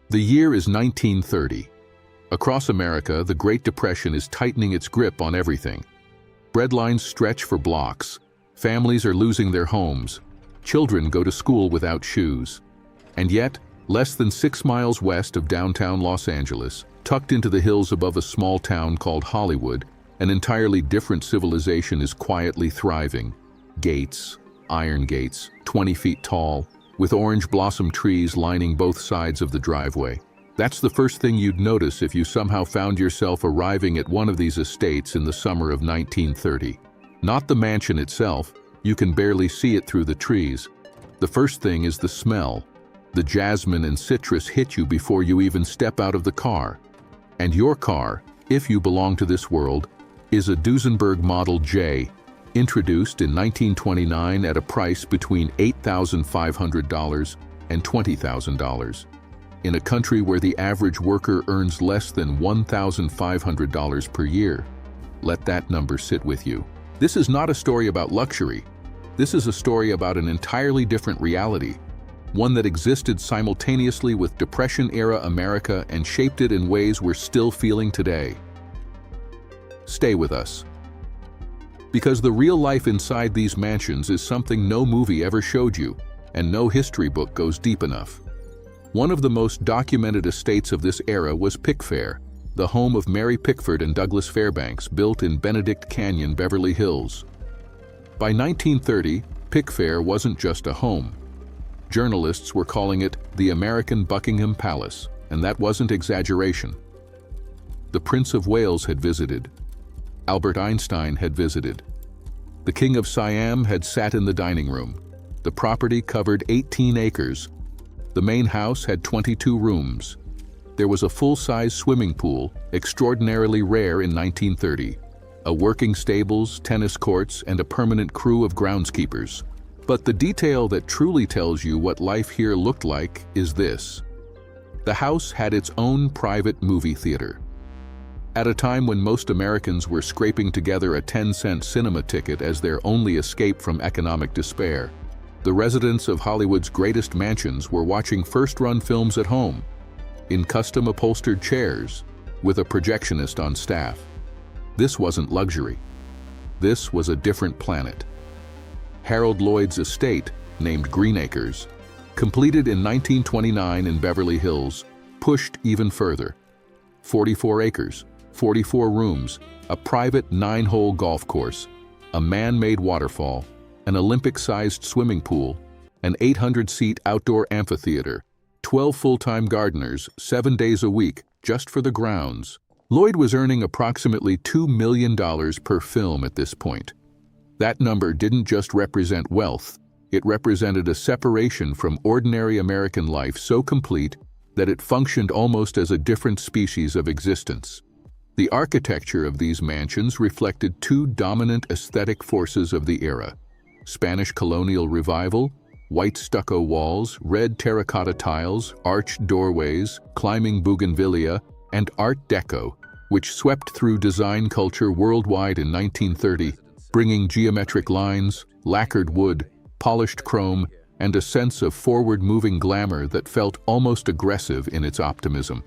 The year is 1930. Across America, the Great Depression is tightening its grip on everything. Breadlines stretch for blocks. Families are losing their homes. Children go to school without shoes. And yet, less than 6 miles west of downtown Los Angeles, tucked into the hills above a small town called Hollywood, an entirely different civilization is quietly thriving. Gates, iron gates, 20 feet tall, with orange blossom trees lining both sides of the driveway. That's the first thing you'd notice if you somehow found yourself arriving at one of these estates in the summer of 1930. Not the mansion itself, you can barely see it through the trees. The first thing is the smell. The jasmine and citrus hit you before you even step out of the car. And your car, if you belong to this world, is a Duesenberg Model J, introduced in 1929 at a price between $8,500 and $20,000. In a country where the average worker earns less than $1,500 per year. Let that number sit with you. This is not a story about luxury. This is a story about an entirely different reality, one that existed simultaneously with Depression-era America and shaped it in ways we're still feeling today. Stay with us. Because the real life inside these mansions is something no movie ever showed you, and no history book goes deep enough. One of the most documented estates of this era was Pickfair, the home of Mary Pickford and Douglas Fairbanks, built in Benedict Canyon, Beverly Hills. By 1930, Pickfair wasn't just a home. Journalists were calling it the American Buckingham Palace, and that wasn't exaggeration. The Prince of Wales had visited. Albert Einstein had visited. The King of Siam had sat in the dining room. The property covered 18 acres. The main house had 22 rooms. There was a full-size swimming pool, extraordinarily rare in 1930, a working stables, tennis courts, and a permanent crew of groundskeepers. But the detail that truly tells you what life here looked like is this. The house had its own private movie theater. At a time when most Americans were scraping together a 10-cent cinema ticket as their only escape from economic despair, the residents of Hollywood's greatest mansions were watching first-run films at home, in custom-upholstered chairs, with a projectionist on staff. This wasn't luxury. This was a different planet. Harold Lloyd's estate, named Greenacres, completed in 1929 in Beverly Hills, pushed even further. 44 acres, 44 rooms, a private 9-hole golf course, a man-made waterfall, an Olympic-sized swimming pool, an 800-seat outdoor amphitheater, 12 full-time gardeners, 7 days a week, just for the grounds. Lloyd was earning approximately $2 million per film at this point. That number didn't just represent wealth, it represented a separation from ordinary American life so complete that it functioned almost as a different species of existence. The architecture of these mansions reflected two dominant aesthetic forces of the era: Spanish colonial revival, white stucco walls, red terracotta tiles, arched doorways, climbing bougainvillea, and Art Deco, which swept through design culture worldwide in 1930, bringing geometric lines, lacquered wood, polished chrome, and a sense of forward-moving glamour that felt almost aggressive in its optimism.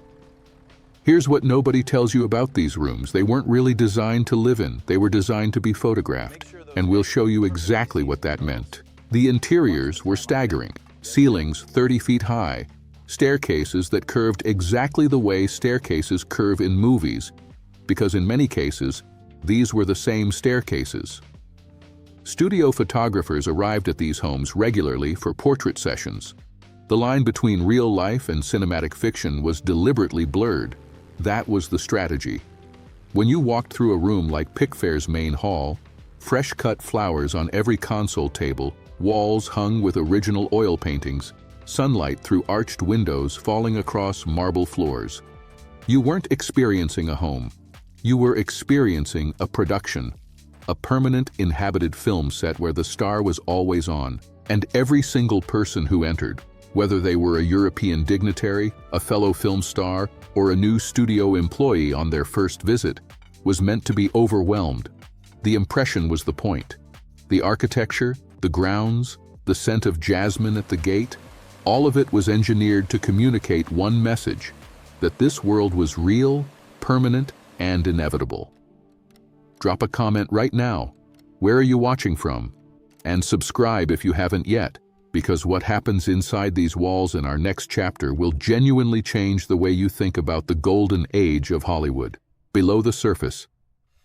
Here's what nobody tells you about these rooms. They weren't really designed to live in, they were designed to be photographed, and we'll show you exactly what that meant. The interiors were staggering, ceilings 30 feet high, staircases that curved exactly the way staircases curve in movies, because in many cases, these were the same staircases. Studio photographers arrived at these homes regularly for portrait sessions. The line between real life and cinematic fiction was deliberately blurred. That was the strategy. When you walked through a room like Pickfair's main hall, fresh-cut flowers on every console table, walls hung with original oil paintings, sunlight through arched windows falling across marble floors. You weren't experiencing a home. You were experiencing a production, a permanent inhabited film set where the star was always on, and every single person who entered, whether they were a European dignitary, a fellow film star, or a new studio employee on their first visit, was meant to be overwhelmed. The impression was the point. The architecture, the grounds, the scent of jasmine at the gate, All of it was engineered to communicate one message: that this world was real, permanent, and inevitable. Drop a comment right now. Where are you watching from? And subscribe if you haven't yet, because what happens inside these walls in our next chapter will genuinely change the way you think about the golden age of Hollywood. Below the surface,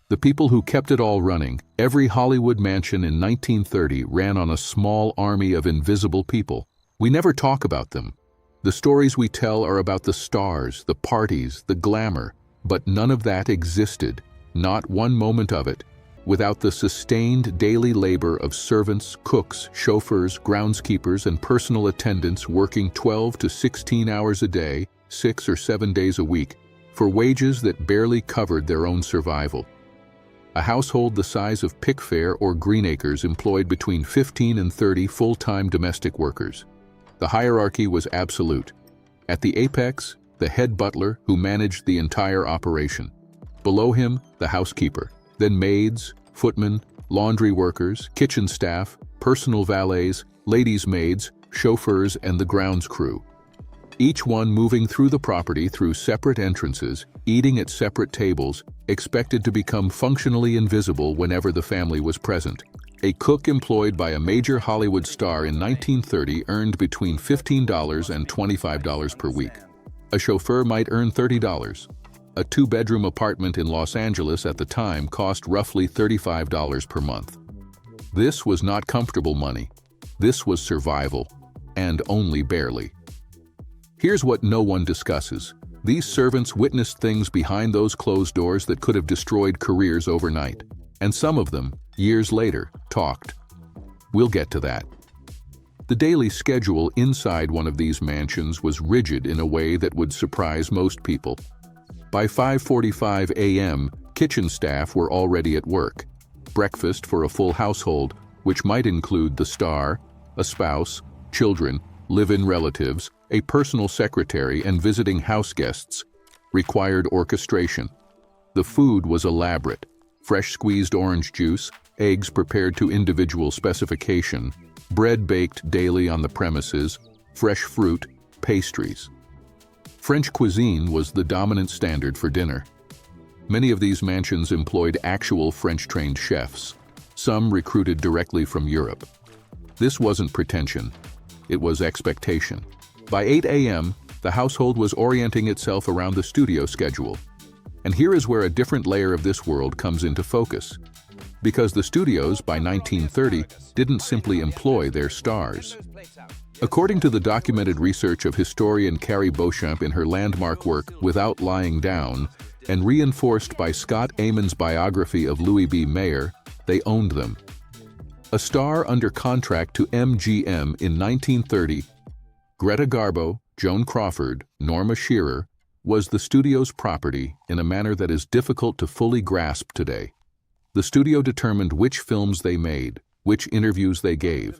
the people who kept it all running, every Hollywood mansion in 1930 ran on a small army of invisible people. We never talk about them. The stories we tell are about the stars, the parties, the glamour, but none of that existed, not one moment of it, without the sustained daily labor of servants, cooks, chauffeurs, groundskeepers, and personal attendants working 12 to 16 hours a day, 6 or 7 days a week, for wages that barely covered their own survival. A household the size of Pickfair or Greenacres employed between 15 and 30 full-time domestic workers. The hierarchy was absolute. At the apex, the head butler who managed the entire operation. Below him, the housekeeper, then maids, footmen, laundry workers, kitchen staff, personal valets, ladies' maids, chauffeurs, and the grounds crew. Each one moving through the property through separate entrances, eating at separate tables, expected to become functionally invisible whenever the family was present. A cook employed by a major Hollywood star in 1930 earned between $15 and $25 per week. A chauffeur might earn $30. A two-bedroom apartment in Los Angeles at the time cost roughly $35 per month. This was not comfortable money. This was survival, and only barely. Here's what no one discusses. These servants witnessed things behind those closed doors that could have destroyed careers overnight. And some of them, years later, talked. We'll get to that. The daily schedule inside one of these mansions was rigid in a way that would surprise most people. By 5:45 a.m., kitchen staff were already at work. Breakfast for a full household, which might include the star, a spouse, children, live-in relatives, a personal secretary, and visiting house guests, required orchestration. The food was elaborate: fresh squeezed orange juice, eggs prepared to individual specification, bread baked daily on the premises, fresh fruit, pastries. French cuisine was the dominant standard for dinner. Many of these mansions employed actual French-trained chefs, some recruited directly from Europe. This wasn't pretension, it was expectation. By 8 a.m., the household was orienting itself around the studio schedule. And here is where a different layer of this world comes into focus. Because the studios, by 1930, didn't simply employ their stars. According to the documented research of historian Carrie Beauchamp in her landmark work Without Lying Down, and reinforced by Scott Amon's biography of Louis B. Mayer, they owned them. A star under contract to MGM in 1930, Greta Garbo, Joan Crawford, Norma Shearer, was the studio's property in a manner that is difficult to fully grasp today. The studio determined which films they made, which interviews they gave,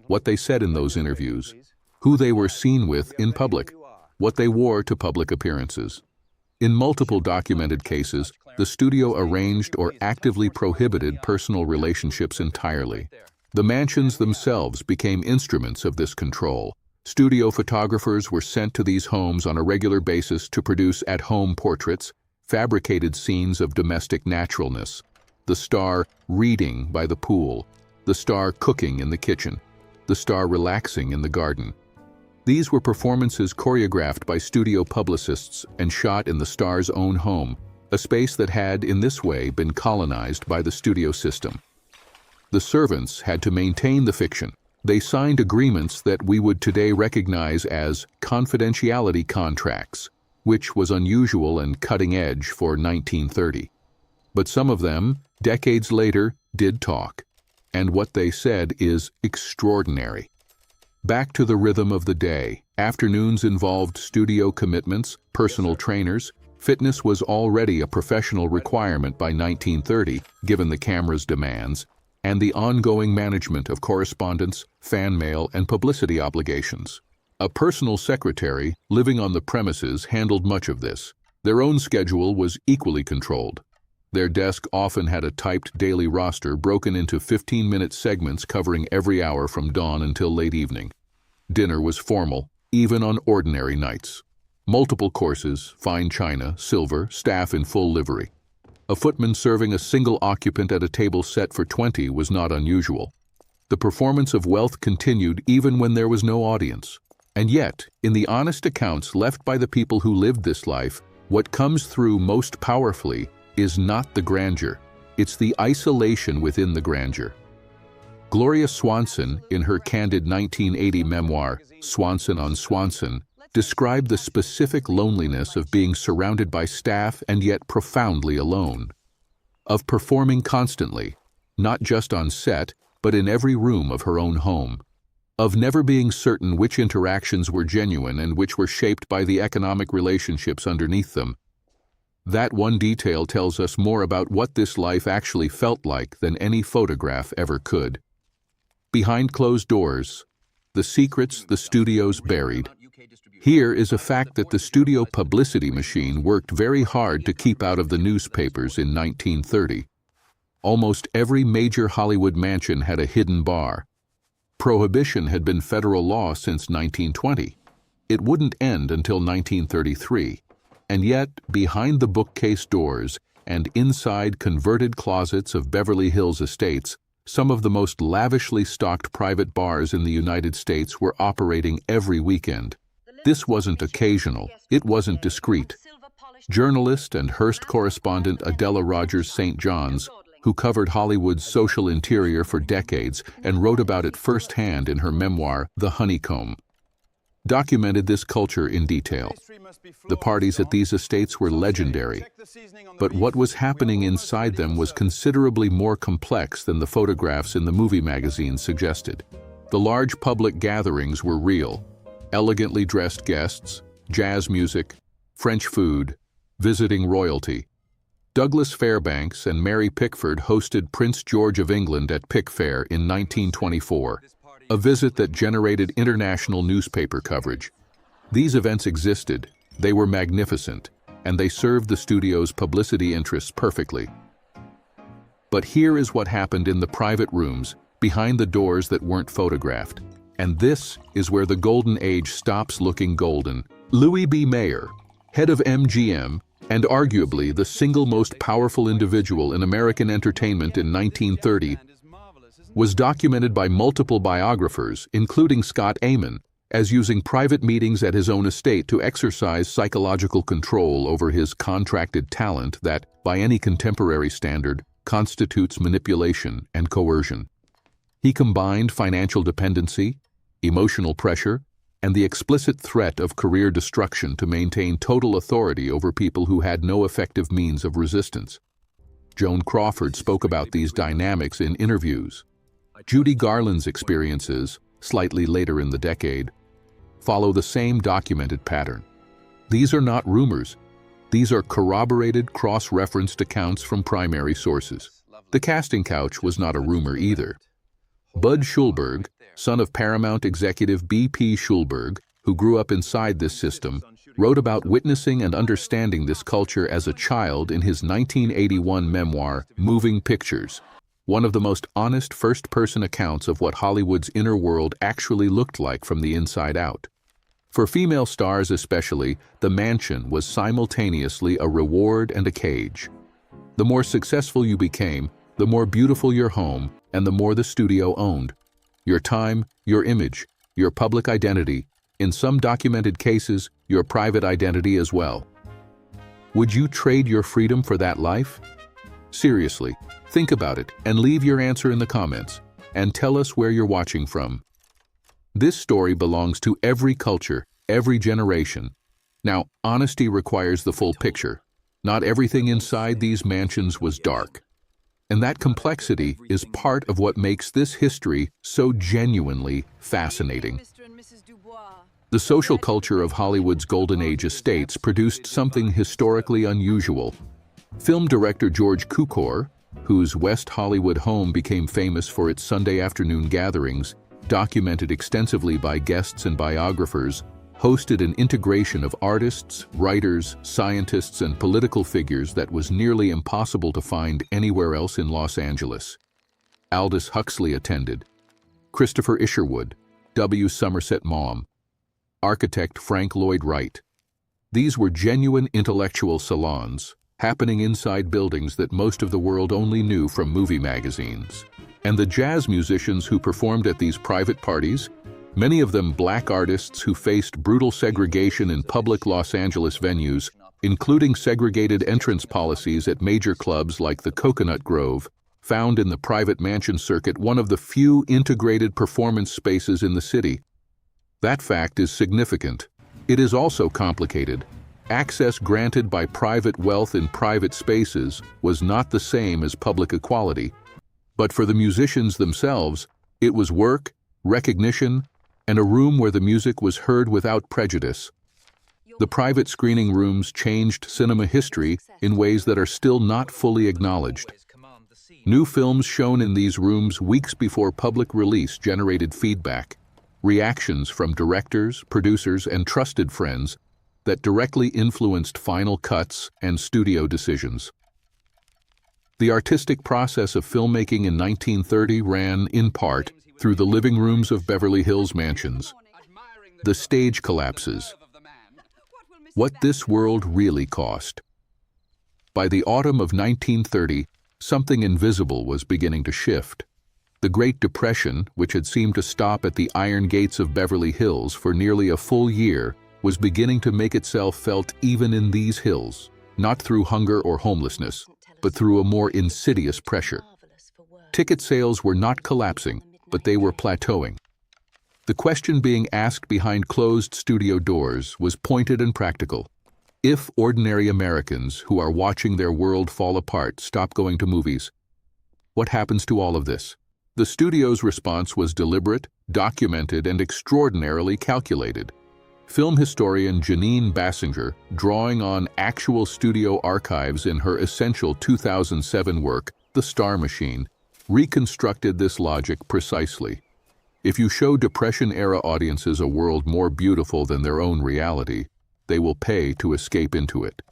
what they said in those interviews, who they were seen with in public, what they wore to public appearances. In multiple documented cases, the studio arranged or actively prohibited personal relationships entirely. The mansions themselves became instruments of this control. Studio photographers were sent to these homes on a regular basis to produce at-home portraits, fabricated scenes of domestic naturalness, the star reading by the pool, the star cooking in the kitchen, the star relaxing in the garden. These were performances choreographed by studio publicists and shot in the star's own home, a space that had, in this way, been colonized by the studio system. The servants had to maintain the fiction. They signed agreements that we would today recognize as confidentiality contracts, which was unusual and cutting-edge for 1930. But some of them, decades later, did talk, and what they said is extraordinary. Back to the rhythm of the day. Afternoons involved studio commitments, personal trainers. Fitness was already a professional requirement by 1930, given the camera's demands, and the ongoing management of correspondence, fan mail, and publicity obligations. A personal secretary, living on the premises, handled much of this. Their own schedule was equally controlled. Their desk often had a typed daily roster broken into 15-minute segments covering every hour from dawn until late evening. Dinner was formal, even on ordinary nights. Multiple courses, fine china, silver, staff in full livery. A footman serving a single occupant at a table set for 20 was not unusual. The performance of wealth continued even when there was no audience. And yet, in the honest accounts left by the people who lived this life, what comes through most powerfully is not the grandeur. It's the isolation within the grandeur. Gloria Swanson, in her candid 1980 memoir, Swanson on Swanson, described the specific loneliness of being surrounded by staff and yet profoundly alone. Of performing constantly, not just on set, but in every room of her own home. Of never being certain which interactions were genuine and which were shaped by the economic relationships underneath them. That one detail tells us more about what this life actually felt like than any photograph ever could. Behind closed doors, the secrets the studios buried. Here is a fact that the studio publicity machine worked very hard to keep out of the newspapers in 1930. Almost every major Hollywood mansion had a hidden bar. Prohibition had been federal law since 1920. It wouldn't end until 1933. And yet, behind the bookcase doors and inside converted closets of Beverly Hills estates, some of the most lavishly stocked private bars in the United States were operating every weekend. This wasn't occasional, it wasn't discreet. Journalist and Hearst correspondent Adela Rogers St. John's, who covered Hollywood's social interior for decades and wrote about it firsthand in her memoir, The Honeycomb, documented this culture in detail. The parties at these estates were legendary, but what was happening inside them was considerably more complex than the photographs in the movie magazines suggested. The large public gatherings were real. Elegantly dressed guests, jazz music, French food, visiting royalty. Douglas Fairbanks and Mary Pickford hosted Prince George of England at Pickfair in 1924, a visit that generated international newspaper coverage. These events existed, they were magnificent, and they served the studio's publicity interests perfectly. But here is what happened in the private rooms, behind the doors that weren't photographed. And this is where the golden age stops looking golden. Louis B. Mayer, head of MGM, and arguably the single most powerful individual in American entertainment in 1930, was documented by multiple biographers, including Scott Amon, as using private meetings at his own estate to exercise psychological control over his contracted talent that, by any contemporary standard, constitutes manipulation and coercion. He combined financial dependency, emotional pressure, and the explicit threat of career destruction to maintain total authority over people who had no effective means of resistance. Joan Crawford spoke about these dynamics in interviews. Judy Garland's experiences, slightly later in the decade, follow the same documented pattern. These are not rumors. These are corroborated, cross-referenced accounts from primary sources. The casting couch was not a rumor either. Bud Schulberg, son of Paramount executive B.P. Schulberg, who grew up inside this system, wrote about witnessing and understanding this culture as a child in his 1981 memoir, Moving Pictures, one of the most honest first-person accounts of what Hollywood's inner world actually looked like from the inside out. For female stars especially, the mansion was simultaneously a reward and a cage. The more successful you became, the more beautiful your home, and the more the studio owned. Your time, your image, your public identity, in some documented cases, your private identity as well. Would you trade your freedom for that life? Seriously, think about it and leave your answer in the comments, and tell us where you're watching from. This story belongs to every culture, every generation. Now, honesty requires the full picture. Not everything inside these mansions was dark. And that complexity is part of what makes this history so genuinely fascinating. The social culture of Hollywood's Golden Age estates produced something historically unusual. Film director George Cukor, whose West Hollywood home became famous for its Sunday afternoon gatherings, documented extensively by guests and biographers, hosted an integration of artists, writers, scientists, and political figures that was nearly impossible to find anywhere else in Los Angeles. Aldous Huxley attended. Christopher Isherwood, W. Somerset Maugham, architect Frank Lloyd Wright. These were genuine intellectual salons, happening inside buildings that most of the world only knew from movie magazines. And the jazz musicians who performed at these private parties, many of them black artists who faced brutal segregation in public Los Angeles venues, including segregated entrance policies at major clubs like the Coconut Grove, found in the private mansion circuit one of the few integrated performance spaces in the city. That fact is significant. It is also complicated. Access granted by private wealth in private spaces was not the same as public equality. But for the musicians themselves, it was work, recognition, and a room where the music was heard without prejudice. The private screening rooms changed cinema history in ways that are still not fully acknowledged. New films shown in these rooms weeks before public release generated feedback, reactions from directors, producers, and trusted friends that directly influenced final cuts and studio decisions. The artistic process of filmmaking in 1930 ran, in part, through the living rooms of Beverly Hills mansions. The stage collapses. What this world really cost. By the autumn of 1930, something invisible was beginning to shift. The Great Depression, which had seemed to stop at the iron gates of Beverly Hills for nearly a full year, was beginning to make itself felt even in these hills, not through hunger or homelessness, but through a more insidious pressure. Ticket sales were not collapsing, but they were plateauing. The question being asked behind closed studio doors was pointed and practical. If ordinary Americans who are watching their world fall apart stop going to movies, what happens to all of this? The studio's response was deliberate, documented, and extraordinarily calculated. Film historian Janine Bassinger, drawing on actual studio archives in her essential 2007 work, The Star Machine, reconstructed this logic precisely. If you show Depression-era audiences a world more beautiful than their own reality, they will pay to escape into it.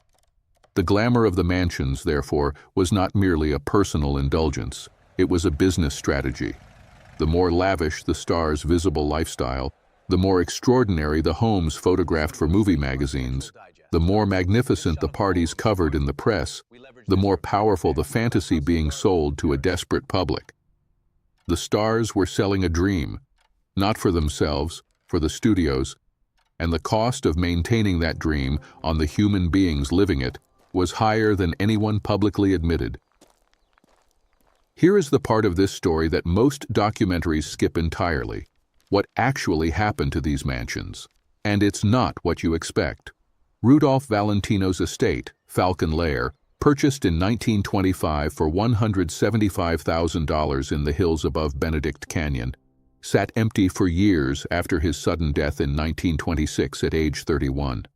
The glamour of the mansions, therefore, was not merely a personal indulgence. It was a business strategy. The more lavish the star's visible lifestyle, the more extraordinary the homes photographed for movie magazines, the more magnificent the parties covered in the press, the more powerful the fantasy being sold to a desperate public. The stars were selling a dream, not for themselves, for the studios, and the cost of maintaining that dream on the human beings living it was higher than anyone publicly admitted. Here is the part of this story that most documentaries skip entirely: what actually happened to these mansions. And it's not what you expect. Rudolph Valentino's estate, Falcon Lair, purchased in 1925 for $175,000 in the hills above Benedict Canyon, sat empty for years after his sudden death in 1926 at age 31.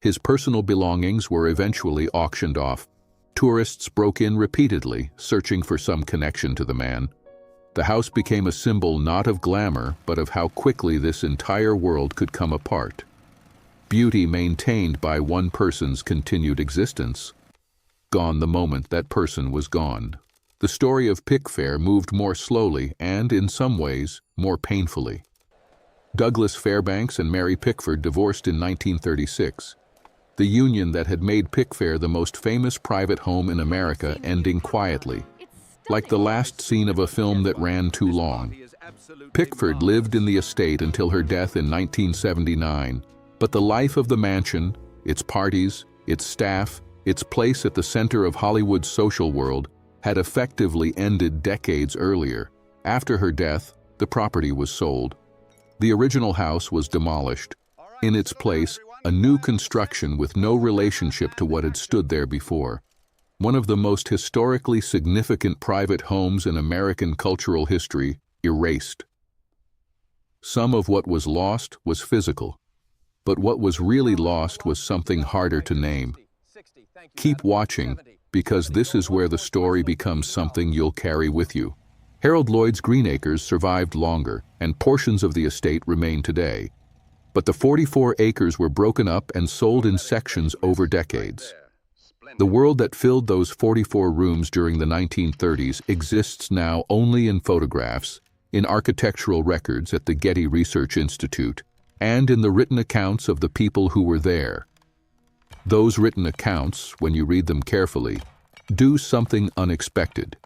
His personal belongings were eventually auctioned off. Tourists broke in repeatedly, searching for some connection to the man. The house became a symbol not of glamour, but of how quickly this entire world could come apart. Beauty maintained by one person's continued existence. Gone the moment that person was gone. The story of Pickfair moved more slowly and, in some ways, more painfully. Douglas Fairbanks and Mary Pickford divorced in 1936. The union that had made Pickfair the most famous private home in America ending quietly, like the last scene of a film that ran too long. Pickford lived in the estate until her death in 1979, but the life of the mansion, its parties, its staff, its place at the center of Hollywood's social world, had effectively ended decades earlier. After her death, the property was sold. The original house was demolished. In its place, a new construction with no relationship to what had stood there before. One of the most historically significant private homes in American cultural history, erased. Some of what was lost was physical, but what was really lost was something harder to name. Keep watching, because this is where the story becomes something you'll carry with you. Harold Lloyd's Greenacres survived longer, and portions of the estate remain today. But the 44 acres were broken up and sold in sections over decades. The world that filled those 44 rooms during the 1930s exists now only in photographs, in architectural records at the Getty Research Institute, and in the written accounts of the people who were there. Those written accounts, when you read them carefully, do something unexpected.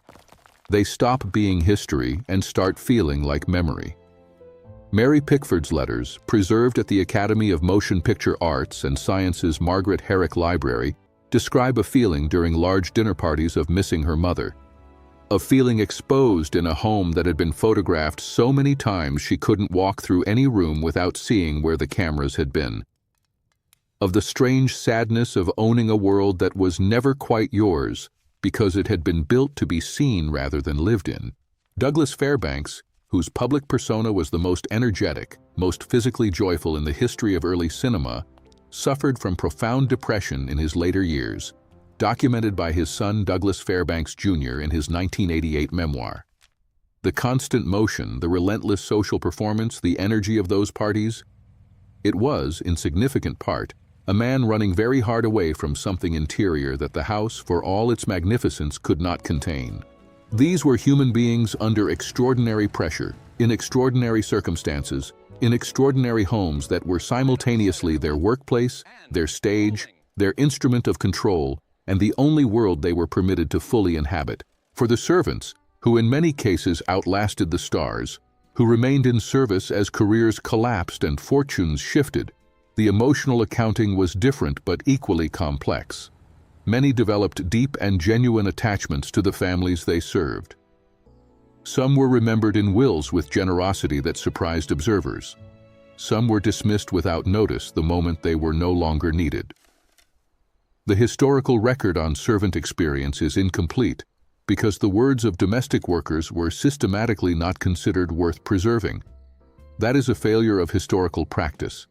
They stop being history and start feeling like memory. Mary Pickford's letters, preserved at the Academy of Motion Picture Arts and Sciences Margaret Herrick Library, describe a feeling during large dinner parties of missing her mother, of feeling exposed in a home that had been photographed so many times she couldn't walk through any room without seeing where the cameras had been, of the strange sadness of owning a world that was never quite yours because it had been built to be seen rather than lived in. Douglas Fairbanks, whose public persona was the most energetic, most physically joyful in the history of early cinema, suffered from profound depression in his later years, documented by his son Douglas Fairbanks Jr. in his 1988 memoir. The constant motion, the relentless social performance, the energy of those parties, it was, in significant part, a man running very hard away from something interior that the house, for all its magnificence, could not contain. These were human beings under extraordinary pressure, in extraordinary circumstances, in extraordinary homes that were simultaneously their workplace, their stage, their instrument of control, and the only world they were permitted to fully inhabit. For the servants, who in many cases outlasted the stars, who remained in service as careers collapsed and fortunes shifted, the emotional accounting was different but equally complex. Many developed deep and genuine attachments to the families they served. Some were remembered in wills with generosity that surprised observers. Some were dismissed without notice the moment they were no longer needed. The historical record on servant experience is incomplete because the words of domestic workers were systematically not considered worth preserving. That is a failure of historical practice,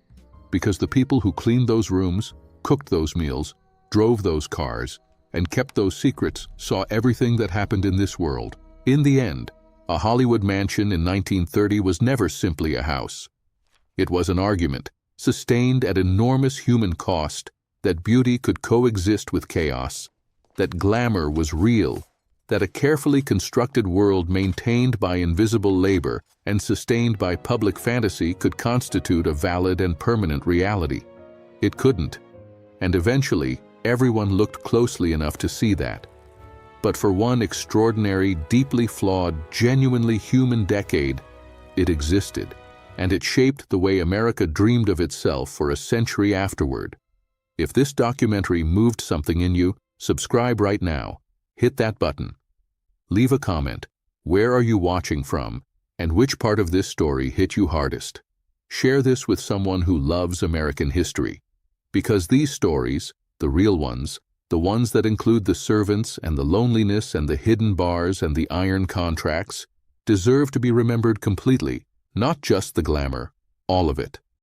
because the people who cleaned those rooms, cooked those meals, drove those cars, and kept those secrets saw everything that happened in this world. In the end, a Hollywood mansion in 1930 was never simply a house. It was an argument, sustained at enormous human cost, that beauty could coexist with chaos, that glamour was real, that a carefully constructed world maintained by invisible labor and sustained by public fantasy could constitute a valid and permanent reality. It couldn't, and eventually everyone looked closely enough to see that. But for one extraordinary, deeply flawed, genuinely human decade, it existed, and it shaped the way America dreamed of itself for a century afterward. If this documentary moved something in you, subscribe right now. Hit that button. Leave a comment. Where are you watching from, and which part of this story hit you hardest? Share this with someone who loves American history, because these stories, the real ones, the ones that include the servants and the loneliness and the hidden bars and the iron contracts, deserve to be remembered completely, not just the glamour, all of it.